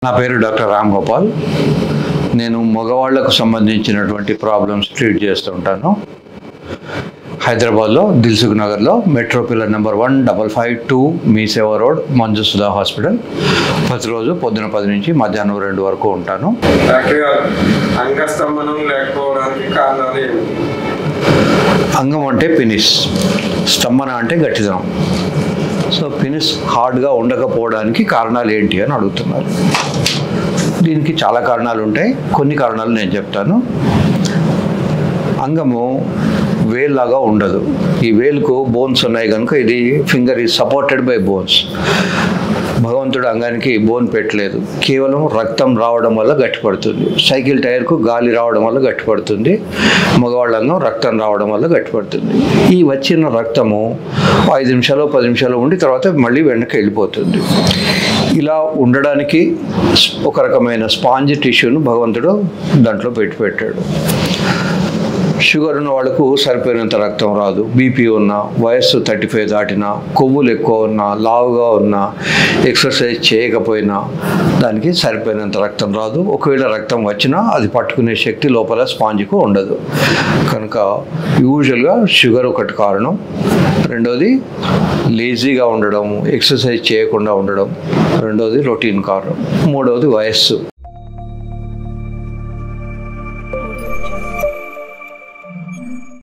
నా పేరు డాక్టర్ రామ్ గోపాల్. నేను మగవాళ్లకు సంబంధించినటువంటి ప్రాబ్లమ్స్ ట్రీట్ చేస్తూ ఉంటాను. హైదరాబాద్లో దిల్సుఖ్ నగర్లో మెట్రో పిల్లర్ నెంబర్ 1552 మీ సేవా రోడ్ మంజుసుధా హాస్పిటల్. ప్రతిరోజు పొద్దున 10 నుంచి మధ్యాహ్నం 2 వరకు ఉంటాను. అంగస్తంభనం లేకపోవడానికి కారణాలు ఏమి? అంగం అంటే పినిస్, స్తంభన అంటే గట్టిదనం. సో పినిస్ హార్డ్గా ఉండకపోవడానికి కారణాలు ఏంటి అని అడుగుతున్నారు. దీనికి చాలా కారణాలు ఉంటాయి. కొన్ని కారణాలు నేను చెప్తాను. అంగము వేల్లాగా ఉండదు. ఈ వేలుకు బోన్స్ ఉన్నాయి కనుక ఇది finger is supported by bones. భగవంతుడు అంగానికి బోన్ పెట్టలేదు. కేవలం రక్తం రావడం వల్ల గట్టిపడుతుంది. సైకిల్ టైర్కు గాలి రావడం వల్ల గట్టిపడుతుంది. మగవాళ్ళ అంగం రక్తం రావడం వల్ల గట్టిపడుతుంది. ఈ వచ్చిన రక్తము 5 నిమిషాలు 10 నిమిషాలు ఉండి తర్వాత మళ్ళీ వెనక్కి వెళ్ళిపోతుంది. ఇలా ఉండడానికి ఒక రకమైన స్పాంజ్ టిష్యూను భగవంతుడు దాంట్లో పెట్టాడు. షుగర్ ఉన్న వాళ్ళకు సరిపోయినంత రక్తం రాదు. బీపీ ఉన్నా, వయస్సు 35 దాటినా, కొవ్వులు ఎక్కువ ఉన్నా, లావుగా ఉన్నా, ఎక్సర్సైజ్ చేయకపోయినా దానికి సరిపోయినంత రక్తం రాదు. ఒకవేళ రక్తం వచ్చినా అది పట్టుకునే శక్తి లోపల స్పాంజ్కు ఉండదు. కనుక యూజువల్గా షుగర్ ఒకటి కారణం. రెండోది లేజీగా ఉండడం, ఎక్సర్సైజ్ చేయకుండా ఉండడం రెండోది రొటీన్ కారణం. మూడవది వయస్సు.